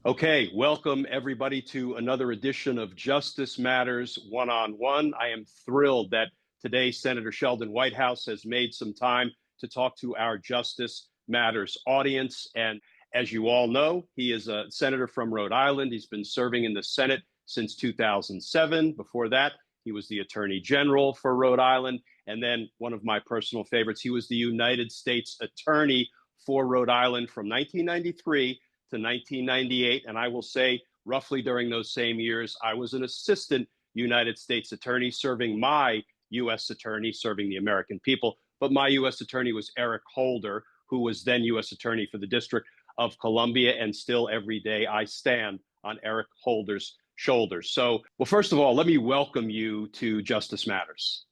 Okay, welcome everybody to another edition of Justice Matters One-on-One. I am thrilled that today Senator Sheldon Whitehouse has made some time to talk to our Justice Matters audience. And as you all know, he is a senator from Rhode Island. He's been serving in the Senate since 2007. Before that, he was the Attorney General for Rhode Island. And then one of my personal favorites, he was the United States Attorney for Rhode Island from 1993 to 1998. And I will say, roughly during those same years, I was an assistant United States attorney serving my U.S. attorney, serving the American people. But my U.S. attorney was Eric Holder, who was then U.S. attorney for the District of Columbia. And still every day I stand on Eric Holder's shoulders. So, well, first of all, let me welcome you to Justice Matters.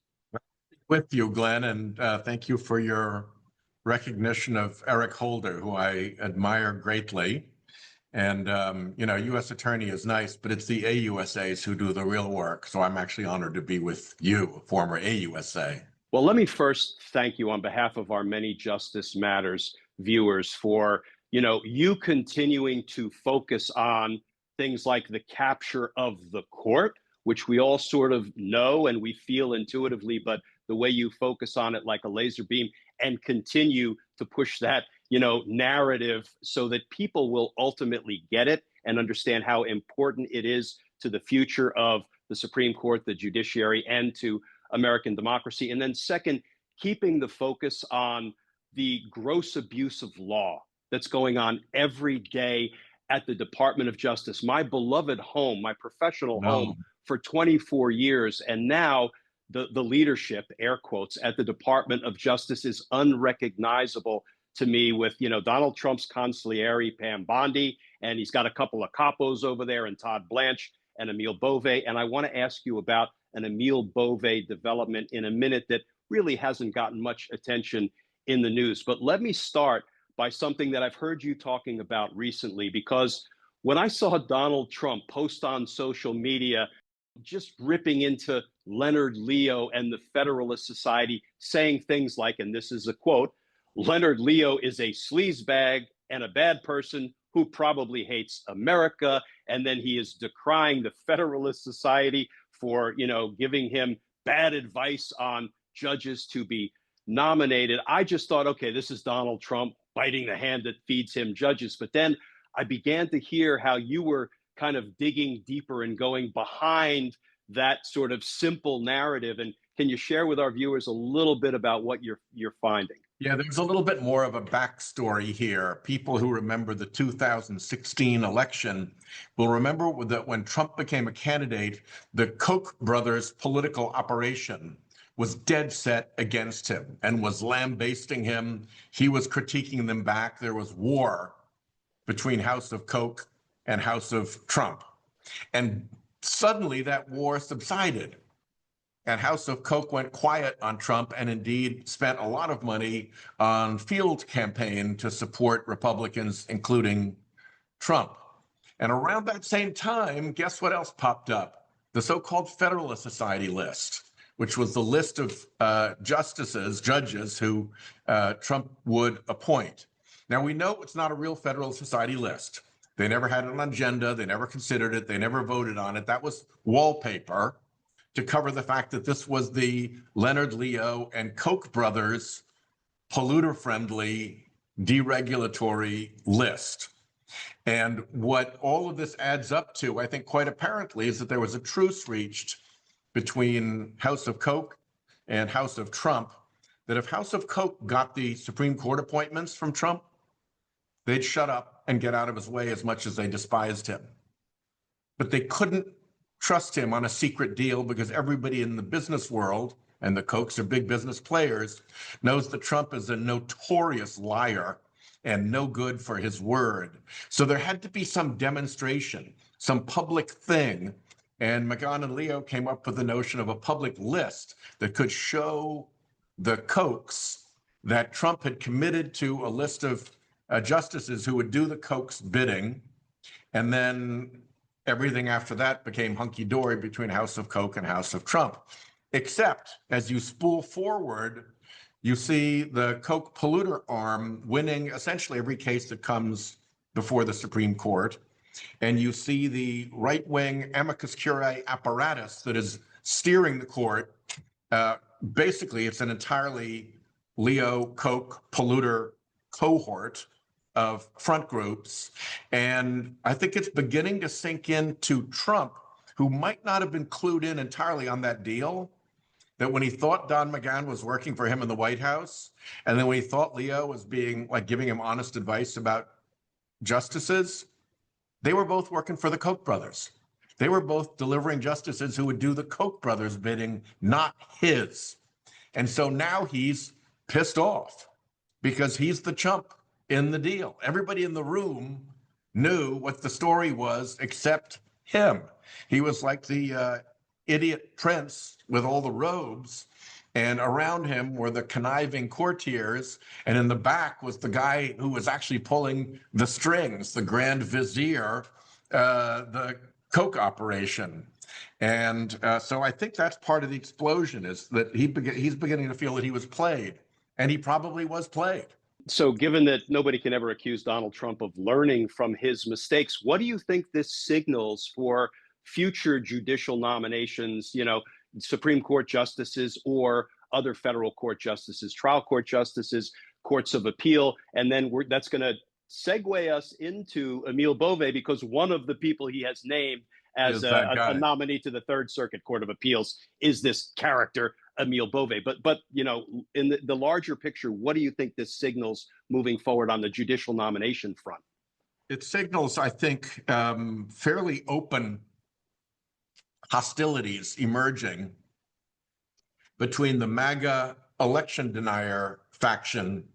With you, Glenn, and thank you for your recognition of Eric Holder, who I admire greatly. And, U.S. attorney is nice, but it's the AUSAs who do the real work. So I'm actually honored to be with you, former AUSA. Well, let me first thank you on behalf of our many Justice Matters viewers for, you continuing to focus on things like the capture of the court, which we all sort of know and we feel intuitively, but the way you focus on it like a laser beam and continue to push that, narrative so that people will ultimately get it and understand how important it is to the future of the Supreme Court, the judiciary, and to American democracy. And then second, keeping the focus on the gross abuse of law that's going on every day at the Department of Justice, my beloved home, my professional home for 24 years. And now the leadership, air quotes, at the Department of Justice is unrecognizable to me with, Donald Trump's consigliere, Pam Bondi, and he's got a couple of capos over there, and Todd Blanche and Emil Bove. And I want to ask you about an Emil Bove development in a minute that really hasn't gotten much attention in the news. But let me start by something that I've heard you talking about recently, because when I saw Donald Trump post on social media, just ripping into Leonard Leo and the Federalist Society, saying things like, and this is a quote, Leonard Leo is a sleazebag and a bad person who probably hates America. And then he is decrying the Federalist Society for, giving him bad advice on judges to be nominated. I just thought, okay, this is Donald Trump biting the hand that feeds him judges. But then I began to hear how you were kind of digging deeper and going behind that sort of simple narrative. And can you share with our viewers a little bit about what you're finding? Yeah, there's a little bit more of a backstory here. People who remember the 2016 election will remember that when Trump became a candidate, the Koch brothers' political operation was dead set against him and was lambasting him. He was critiquing them back. There was war between House of Koch and House of Trump. And suddenly that war subsided. And House of Koch went quiet on Trump and indeed spent a lot of money on field campaign to support Republicans, including Trump. And around that same time, guess what else popped up? The so-called Federalist Society list, which was the list of judges who Trump would appoint. Now, we know it's not a real Federalist Society list. They never had it on agenda. They never considered it. They never voted on it. That was wallpaper to cover the fact that this was the Leonard Leo and Koch brothers polluter-friendly deregulatory list. And what all of this adds up to, I think quite apparently, is that there was a truce reached between House of Koch and House of Trump, that if House of Koch got the Supreme Court appointments from Trump, they'd shut up and get out of his way as much as they despised him. But they couldn't trust him on a secret deal because everybody in the business world, and the Kochs are big business players, knows that Trump is a notorious liar and no good for his word. So there had to be some demonstration, some public thing. And McGahn and Leo came up with the notion of a public list that could show the Kochs that Trump had committed to a list of justices who would do the Koch's bidding. And then everything after that became hunky-dory between House of Koch and House of Trump. Except as you spool forward, you see the Koch polluter arm winning essentially every case that comes before the Supreme Court. and you see the right-wing amicus curiae apparatus that is steering the court. Basically, it's an entirely Leo Koch polluter cohort of front groups. And I think it's beginning to sink into Trump, who might not have been clued in entirely on that deal, that when he thought Don McGahn was working for him in the White House, and then when he thought Leo was being like giving him honest advice about justices, they were both working for the Koch brothers. They were both delivering justices who would do the Koch brothers' bidding, not his. And so now he's pissed off because he's the chump in the deal. Everybody in the room knew what the story was except him. He was like the idiot prince with all the robes, and around him were the conniving courtiers, and in the back was the guy who was actually pulling the strings, the grand vizier, the Koch operation. And so I think that's part of the explosion, is that he's beginning to feel that he was played, and he probably was played. So given that nobody can ever accuse Donald Trump of learning from his mistakes, what do you think this signals for future judicial nominations, you know, Supreme Court justices or other federal court justices, trial court justices, courts of appeal? And then that's going to segue us into Emil Bove, because one of the people he has named as a nominee to the Third Circuit Court of Appeals is this character, Emil Bove. But you know, in the larger picture, what do you think this signals moving forward on the judicial nomination front? It signals, I think, fairly open hostilities emerging between the MAGA election denier faction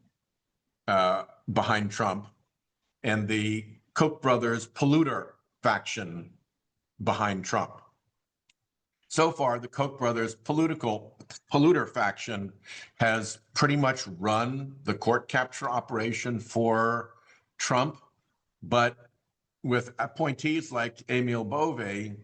behind Trump and the Koch brothers polluter faction behind Trump. So far, the Koch brothers polluter faction has pretty much run the court capture operation for Trump, but with appointees like Emil Bove,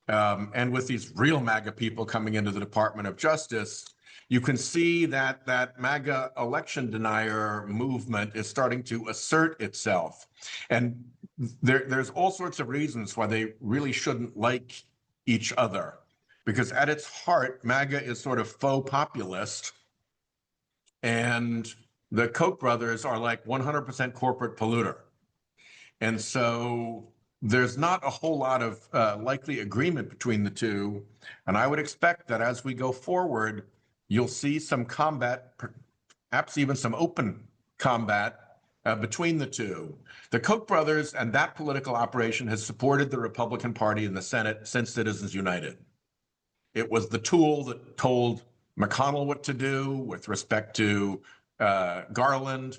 and with these real MAGA people coming into the Department of Justice, you can see that that MAGA election denier movement is starting to assert itself. And there's all sorts of reasons why they really shouldn't like each other. Because at its heart, MAGA is sort of faux populist. And the Koch brothers are like 100% corporate polluter. And so there's not a whole lot of likely agreement between the two. And I would expect that as we go forward, you'll see some combat, perhaps even some open combat between the two. The Koch brothers and that political operation has supported the Republican Party in the Senate since Citizens United. It was the tool that told McConnell what to do with respect to Garland,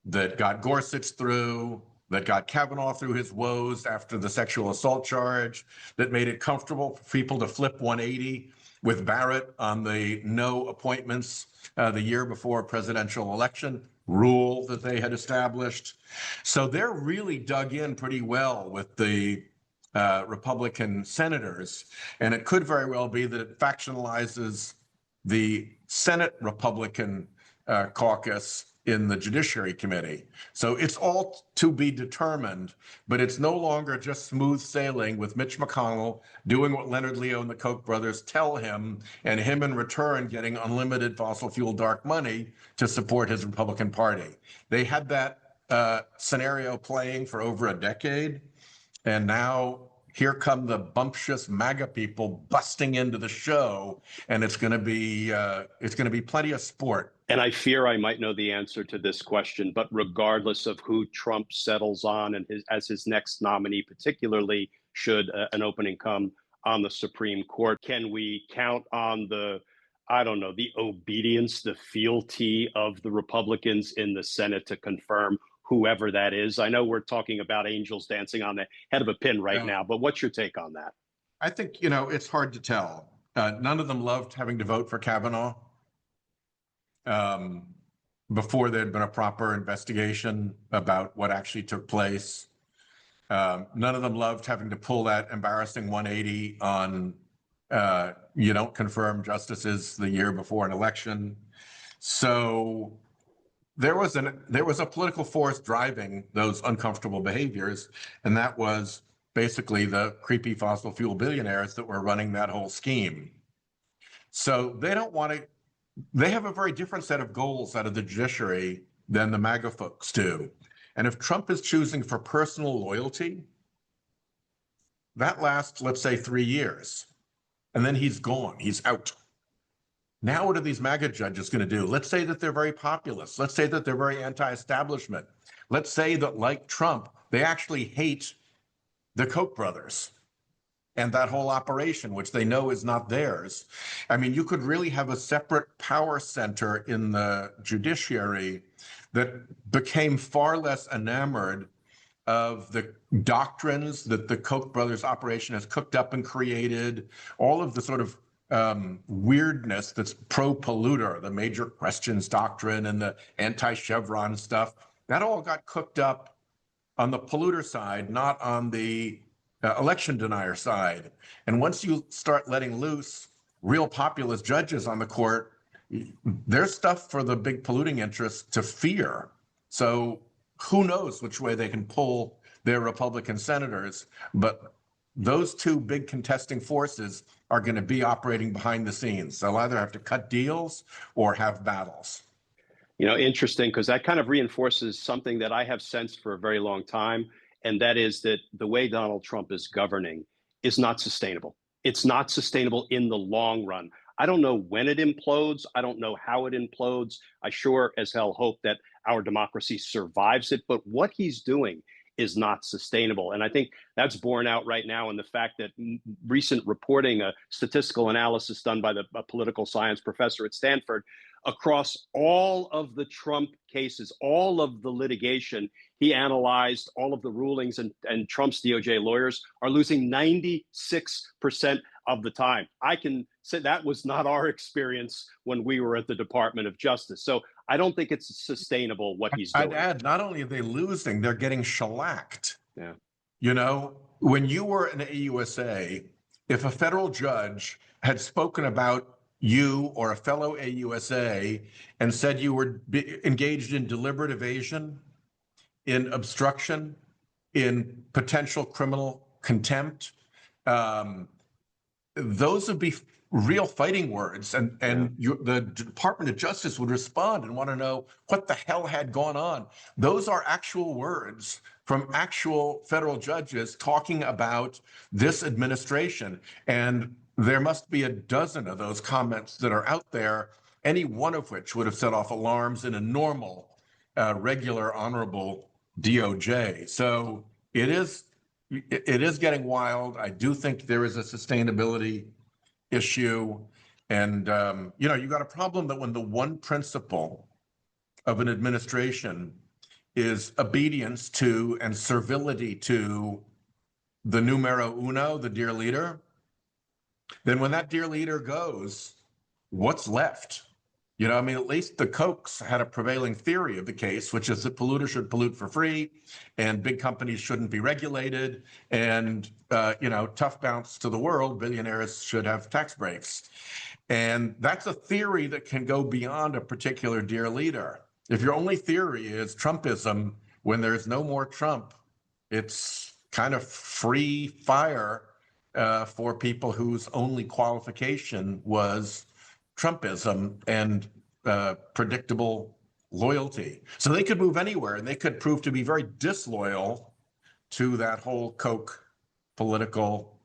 that got Gorsuch through, that got Kavanaugh through his woes after the sexual assault charge, that made it comfortable for people to flip 180 with Barrett on the no appointments the year before a presidential election rule that they had established. So they're really dug in pretty well with the Republican senators, and it could very well be that it factionalizes the Senate Republican caucus in the Judiciary Committee. So it's all to be determined, but it's no longer just smooth sailing with Mitch McConnell doing what Leonard Leo and the Koch brothers tell him, and him in return getting unlimited fossil fuel dark money to support his Republican Party. They had that scenario playing for over a decade, and now here come the bumptious MAGA people busting into the show, and it's going to be plenty of sport. And I fear I might know the answer to this question, but regardless of who Trump settles on and as his next nominee, particularly should an opening come on the Supreme Court, can we count on the obedience, the fealty of the Republicans in the Senate to confirm whoever that is? I know we're talking about angels dancing on the head of a pin right now, but what's your take on that? I think, it's hard to tell. None of them loved having to vote for Kavanaugh before there had been a proper investigation about what actually took place. None of them loved having to pull that embarrassing 180 on you don't confirm justices the year before an election. So there was a political force driving those uncomfortable behaviors, and that was basically the creepy fossil fuel billionaires that were running that whole scheme. So they don't want to. They have a very different set of goals out of the judiciary than the MAGA folks do. And if Trump is choosing for personal loyalty, that lasts, let's say, 3 years, and then he's gone. He's out. Now, what are these MAGA judges going to do? Let's say that they're very populist. Let's say that they're very anti-establishment. Let's say that, like Trump, they actually hate the Koch brothers and that whole operation, which they know is not theirs. I mean, you could really have a separate power center in the judiciary that became far less enamored of the doctrines that the Koch brothers operation has cooked up and created, all of the sort of weirdness that's pro-polluter, the major questions doctrine and the anti-Chevron stuff. That all got cooked up on the polluter side, not on the election denier side. And once you start letting loose real populist judges on the court, there's stuff for the big polluting interests to fear. So who knows which way they can pull their Republican senators, but those two big contesting forces are going to be operating behind the scenes. They'll either have to cut deals or have battles. You know, interesting, because that kind of reinforces something that I have sensed for a very long time, and that is that the way Donald Trump is governing is not sustainable. It's not sustainable in the long run. I don't know when it implodes. I don't know how it implodes. I sure as hell hope that our democracy survives it. But what he's doing is not sustainable. And I think that's borne out right now in the fact that recent reporting, a statistical analysis done by a political science professor at Stanford, across all of the Trump cases, all of the litigation, he analyzed all of the rulings, and Trump's DOJ lawyers are losing 96% of the time. I can say that was not our experience when we were at the Department of Justice. So I don't think it's sustainable what he's doing. I'd add, not only are they losing, they're getting shellacked. Yeah. You know, when you were an AUSA, if a federal judge had spoken about you or a fellow AUSA and said you were engaged in deliberate evasion, in obstruction, in potential criminal contempt, those would be real fighting words, and the Department of Justice would respond and want to know what the hell had gone on. Those are actual words from actual federal judges talking about this administration, and there must be a dozen of those comments that are out there, any one of which would have set off alarms in a normal, regular, honorable DOJ. So it is getting wild. I do think there is a sustainability issue. And, you know, you got a problem that when the one principle of an administration is obedience to and servility to the numero uno, the dear leader, then when that dear leader goes, what's left? You know, I mean, at least the Kochs had a prevailing theory of the case, which is that polluters should pollute for free and big companies shouldn't be regulated. And, you know, tough bounce to the world, billionaires should have tax breaks. And that's a theory that can go beyond a particular dear leader. If your only theory is Trumpism, when there's no more Trump, it's kind of free fire for people whose only qualification was Trumpism and predictable loyalty. So they could move anywhere, and they could prove to be very disloyal to that whole Koch political,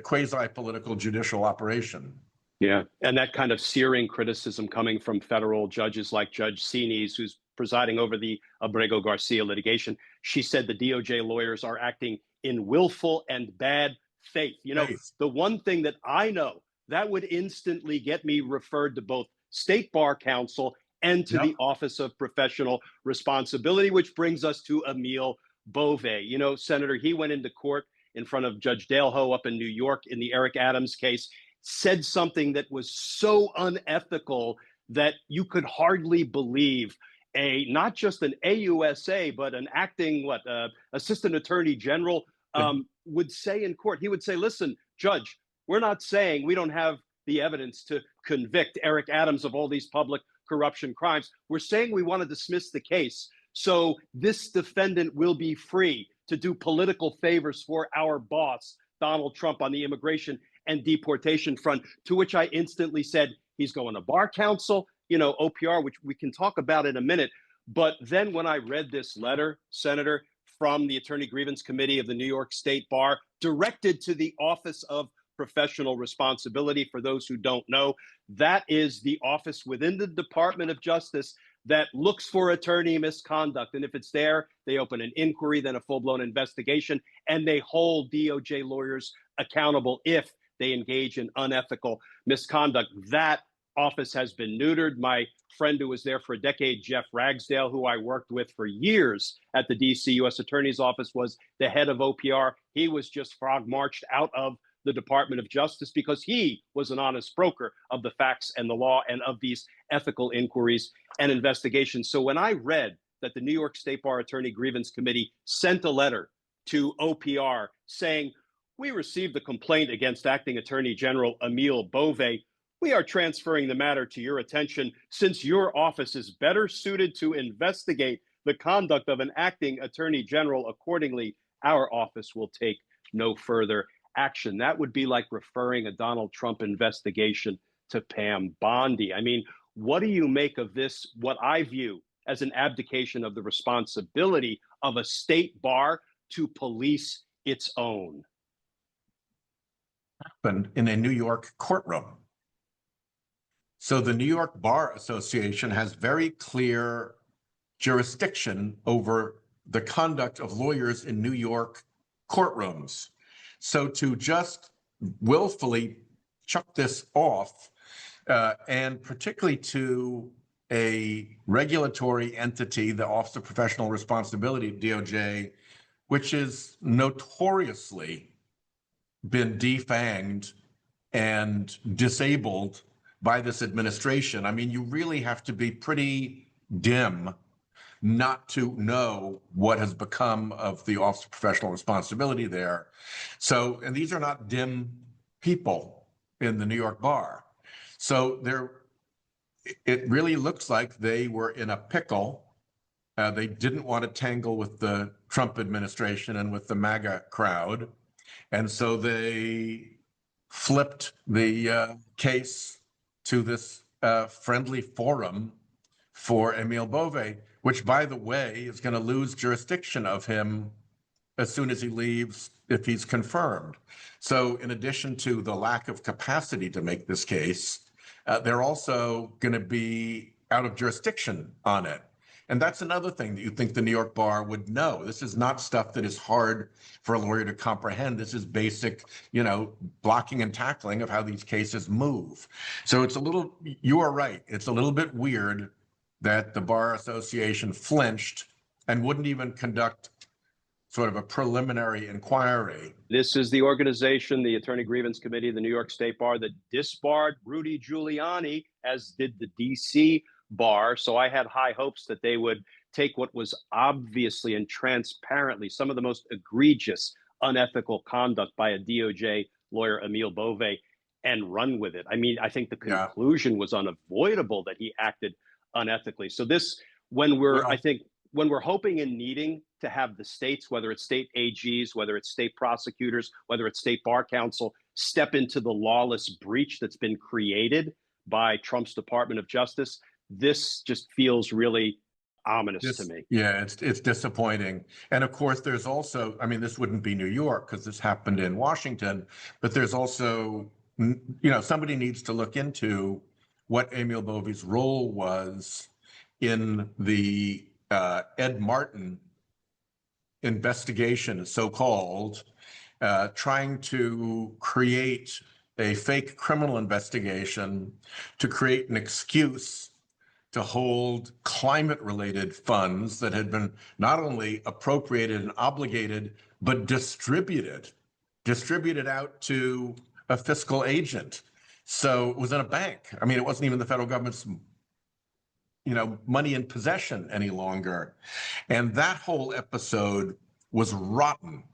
quasi-political judicial operation. Yeah, and that kind of searing criticism coming from federal judges like Judge Sines, who's presiding over the Abrego Garcia litigation. She said the DOJ lawyers are acting in willful and bad faith. You know, the one thing that I know that would instantly get me referred to both State Bar Counsel and to the Office of Professional Responsibility, which brings us to Emil Bove. You know, Senator, he went into court in front of Judge Daleho up in New York in the Eric Adams case, said something that was so unethical that you could hardly believe not just an AUSA, but an acting, Assistant Attorney General would say in court. He would say, listen, Judge, we're not saying we don't have the evidence to convict Eric Adams of all these public corruption crimes. We're saying we want to dismiss the case so this defendant will be free to do political favors for our boss, Donald Trump, on the immigration and deportation front, to which I instantly said, he's going to bar counsel, OPR, which we can talk about in a minute. But then when I read this letter, Senator, from the Attorney Grievance Committee of the New York State Bar, directed to the Office of Professional Responsibility, for those who don't know, that is the office within the Department of Justice that looks for attorney misconduct. And if it's there, they open an inquiry, then a full-blown investigation, and they hold DOJ lawyers accountable if they engage in unethical misconduct. That office has been neutered. My friend who was there for a decade, Jeff Ragsdale, who I worked with for years at the DC U.S. Attorney's Office, was the head of OPR. He was just frog-marched out of the Department of Justice because he was an honest broker of the facts and the law and of these ethical inquiries and investigations. So when I read that the New York State Bar Attorney Grievance Committee sent a letter to OPR saying, we received a complaint against Acting Attorney General Emil Bove. We are transferring the matter to your attention since your office is better suited to investigate the conduct of an acting attorney general. Accordingly, our office will take no further action. That would be like referring a Donald Trump investigation to Pam Bondi. I mean, what do you make of this, what I view as an abdication of the responsibility of a state bar to police its own? Happened in a New York courtroom. So the New York Bar Association has very clear jurisdiction over the conduct of lawyers in New York courtrooms. So to just willfully chuck this off, and particularly to a regulatory entity, the Office of Professional Responsibility, DOJ, which is notoriously been defanged and disabled by this administration. I mean, you really have to be pretty dim not to know what has become of the Office of Professional Responsibility there. So, and these are not dim people in the New York Bar. So it really looks like they were in a pickle. They didn't want to tangle with the Trump administration and with the MAGA crowd. And so they flipped the case to this friendly forum for Emil Bove, which, by the way, is going to lose jurisdiction of him as soon as he leaves, if he's confirmed. So in addition to the lack of capacity to make this case, they're also going to be out of jurisdiction on it. And that's another thing that you think the New York Bar would know. This is not stuff that is hard for a lawyer to comprehend. This is basic, blocking and tackling of how these cases move. So it's you are right. It's a little bit weird that the Bar Association flinched and wouldn't even conduct sort of a preliminary inquiry. This is the organization, the Attorney Grievance Committee of the New York State Bar, that disbarred Rudy Giuliani, as did the DC Bar. So I had high hopes that they would take what was obviously and transparently some of the most egregious unethical conduct by a DOJ lawyer, Emil Bove, and run with it. I mean, I think the conclusion was unavoidable that he acted unethically. So this, when we're hoping and needing to have the states, whether it's state AGs, whether it's state prosecutors, whether it's state bar counsel, step into the lawless breach that's been created by Trump's Department of Justice, this just feels really ominous to me. Yeah, it's disappointing. And of course, there's also, I mean, this wouldn't be New York because this happened in Washington, but there's also, somebody needs to look into what Emil Bove's role was in the Ed Martin investigation, so-called, trying to create a fake criminal investigation to create an excuse to hold climate-related funds that had been not only appropriated and obligated, but distributed out to a fiscal agent. So it was in a bank. I mean, it wasn't even the federal government's money in possession any longer. And that whole episode was rotten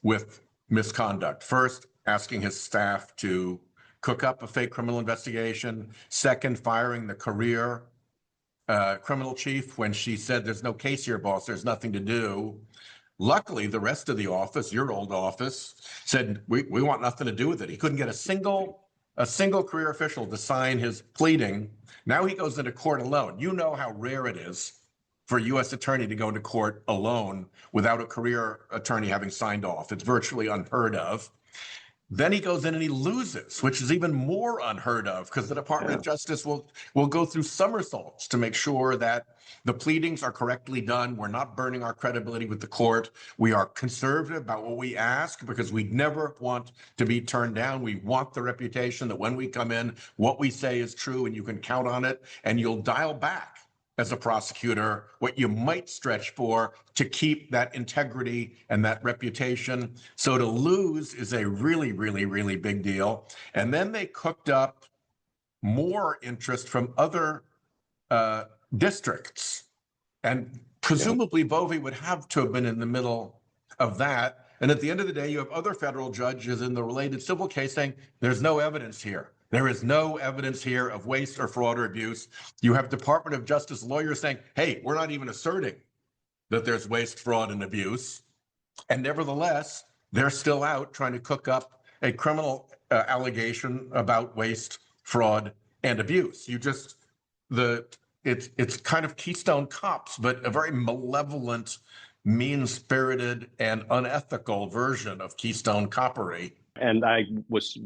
with misconduct. First, asking his staff to cook up a fake criminal investigation. Second, firing the career criminal chief when she said, "There's no case here, boss. There's nothing to do." Luckily, the rest of the office, your old office, said, we want nothing to do with it. He couldn't get a single career official to sign his pleading. Now he goes into court alone. You know how rare it is for a U.S. attorney to go into court alone without a career attorney having signed off. It's virtually unheard of. Then he goes in and he loses, which is even more unheard of because the Department of Justice will go through somersaults to make sure that the pleadings are correctly done. We're not burning our credibility with the court. We are conservative about what we ask because we never want to be turned down. We want the reputation that when we come in, what we say is true and you can count on it, and you'll dial back as a prosecutor what you might stretch for to keep that integrity and that reputation. So to lose is a really, really, really big deal. And then they cooked up more interest from other districts. And presumably Bove would have to have been in the middle of that. And at the end of the day, you have other federal judges in the related civil case saying, there's no evidence here. There is no evidence here of waste or fraud or abuse. You have Department of Justice lawyers saying, hey, we're not even asserting that there's waste, fraud, and abuse. And nevertheless, they're still out trying to cook up a criminal allegation about waste, fraud, and abuse. It's kind of Keystone Cops, but a very malevolent, mean-spirited, and unethical version of Keystone Coppery. And I was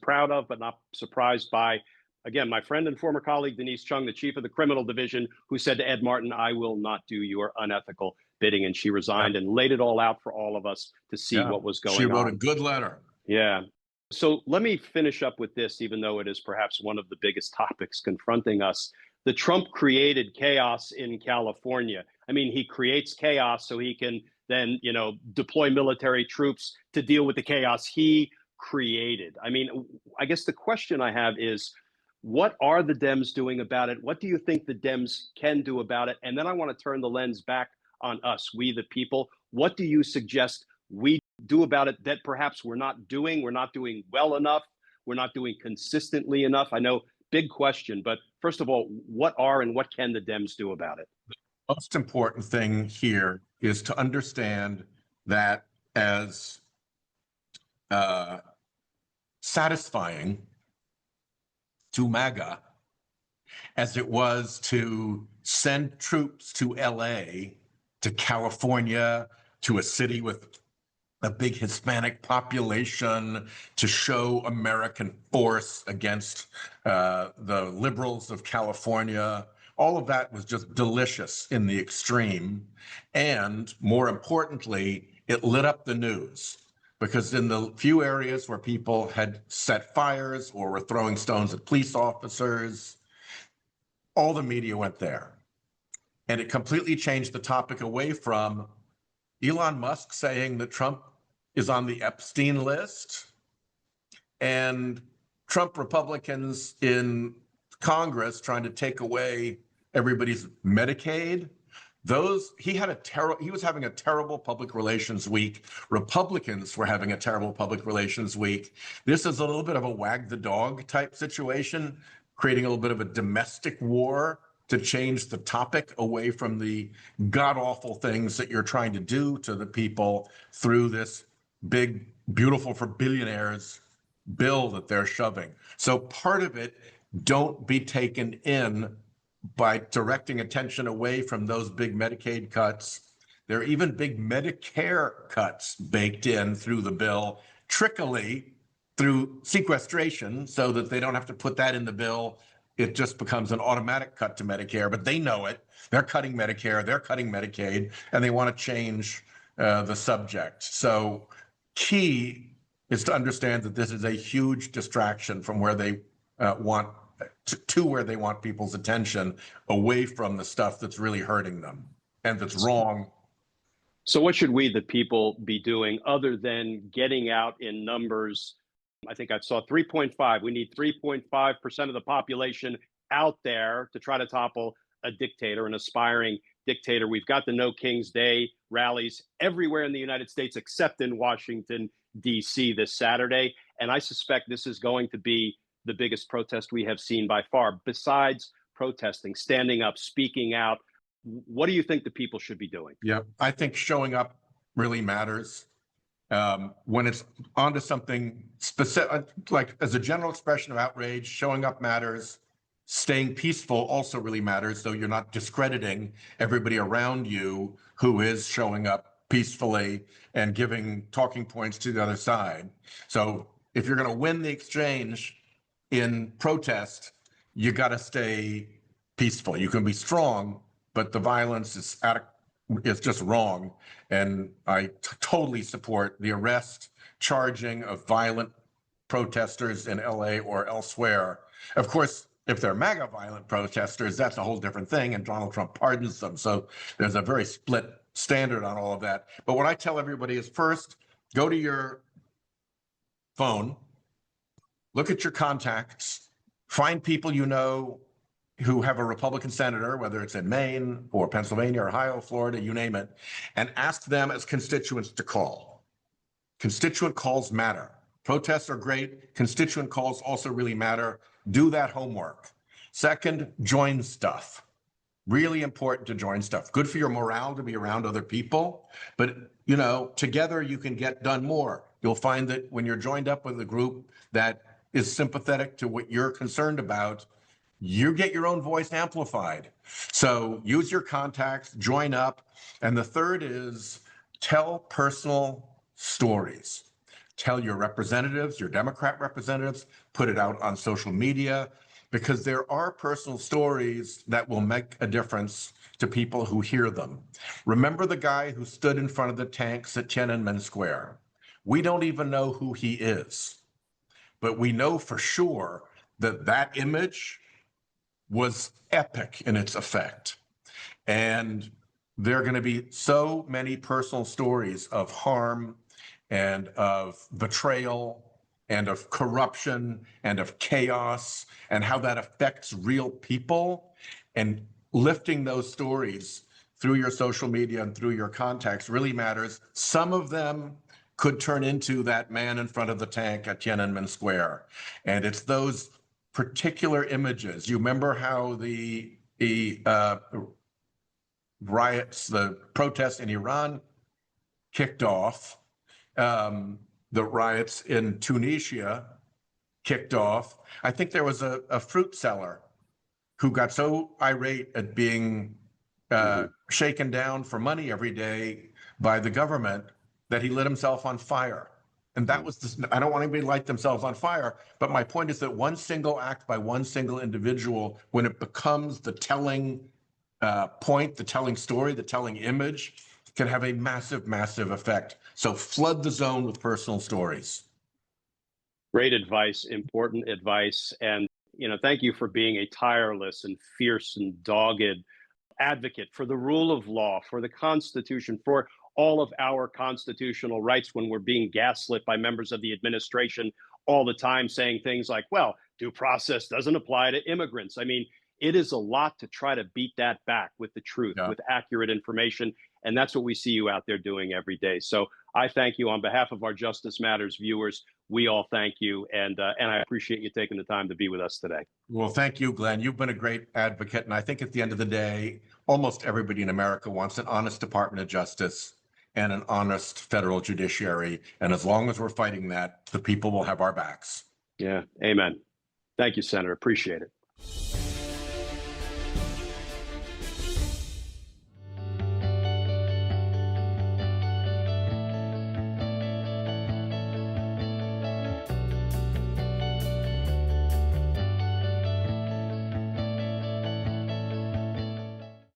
proud of, but not surprised by, again, my friend and former colleague, Denise Chung, the chief of the criminal division, who said to Ed Martin, I will not do your unethical bidding. And she resigned and laid it all out for all of us to see what was going on. She wrote a good letter. Yeah. So let me finish up with this, even though it is perhaps one of the biggest topics confronting us. The Trump created chaos in California. I mean, he creates chaos so he can then, deploy military troops to deal with the chaos he created. I mean, I guess the question I have is, what are the Dems doing about it? What do you think the Dems can do about it? And then I want to turn the lens back on us, we the people. What do you suggest we do about it that perhaps we're not doing well enough, we're not doing consistently enough? I know, big question, but first of all, what are and what can the Dems do about it? Most important thing here is to understand that as satisfying to MAGA as it was to send troops to LA, to California, to a city with a big Hispanic population, to show American force against the liberals of California. All of that was just delicious in the extreme. And more importantly, it lit up the news, because in the few areas where people had set fires or were throwing stones at police officers, all the media went there. And it completely changed the topic away from Elon Musk saying that Trump is on the Epstein list and Trump Republicans in Congress trying to take away everybody's Medicaid. He was having a terrible public relations week. Republicans were having a terrible public relations week. This is a little bit of a wag the dog type situation, creating a little bit of a domestic war to change the topic away from the god-awful things that you're trying to do to the people through this big, beautiful for billionaires bill that they're shoving. So part of it, don't be taken in by directing attention away from those big Medicaid cuts. There are even big Medicare cuts baked in through the bill, trickily through sequestration, so that they don't have to put that in the bill. It just becomes an automatic cut to Medicare, but they know it. They're cutting Medicare, they're cutting Medicaid, and they want to change the subject. So key is to understand that this is a huge distraction from where they want to where they want people's attention, away from the stuff that's really hurting them and that's wrong. So what should we, the people, be doing other than getting out in numbers? I think I saw 3.5. We need 3.5% of the population out there to try to topple a dictator, an aspiring dictator. We've got the No King's Day rallies everywhere in the United States except in Washington, D.C. this Saturday. And I suspect this is going to be the biggest protest we have seen by far, besides protesting, standing up, speaking out. What do you think the people should be doing? Yeah, I think showing up really matters. When it's onto something specific, like as a general expression of outrage, showing up matters. Staying peaceful also really matters, so you're not discrediting everybody around you who is showing up peacefully and giving talking points to the other side. So if you're going to win the exchange in protest, you got to stay peaceful. You can be strong, but the violence is it's just wrong. And I totally support the arrest, charging of violent protesters in LA or elsewhere. Of course, if they're MAGA violent protesters, that's a whole different thing, and Donald Trump pardons them. So there's a very split standard on all of that. But what I tell everybody is, first, go to your phone, look at your contacts, find people you know who have a Republican senator, whether it's in Maine or Pennsylvania, Ohio, Florida, you name it, and ask them as constituents to call. Constituent calls matter. Protests are great. Constituent calls also really matter. Do that homework. Second, join stuff. Really important to join stuff. Good for your morale to be around other people, but together you can get done more. You'll find that when you're joined up with a group that is sympathetic to what you're concerned about, you get your own voice amplified. So use your contacts, join up. And the third is tell personal stories. Tell your representatives, your Democrat representatives, put it out on social media, because there are personal stories that will make a difference to people who hear them. Remember the guy who stood in front of the tanks at Tiananmen Square? We don't even know who he is, but we know for sure that that image was epic in its effect. And there are going to be so many personal stories of harm and of betrayal and of corruption and of chaos and how that affects real people. And lifting those stories through your social media and through your contacts really matters. Some of them could turn into that man in front of the tank at Tiananmen Square. And it's those particular images. You remember how the riots, the protests in Iran kicked off. The riots in Tunisia kicked off. I think there was a fruit seller who got so irate at being shaken down for money every day by the government that he lit himself on fire. And that was I don't want anybody to light themselves on fire, but my point is that one single act by one single individual, when it becomes the telling point, the telling story, the telling image, can have a massive, massive effect. So flood the zone with personal stories. Great advice, important advice. And, thank you for being a tireless and fierce and dogged advocate for the rule of law, for the Constitution, for all of our constitutional rights, when we're being gaslit by members of the administration all the time, saying things like, well, due process doesn't apply to immigrants. I mean, it is a lot to try to beat that back with the truth, with accurate information. And that's what we see you out there doing every day. So I thank you on behalf of our Justice Matters viewers. We all thank you. And I appreciate you taking the time to be with us today. Well, thank you, Glenn. You've been a great advocate. And I think at the end of the day, almost everybody in America wants an honest Department of Justice and an honest federal judiciary. And as long as we're fighting that, the people will have our backs. Yeah. Amen. Thank you, Senator. Appreciate it.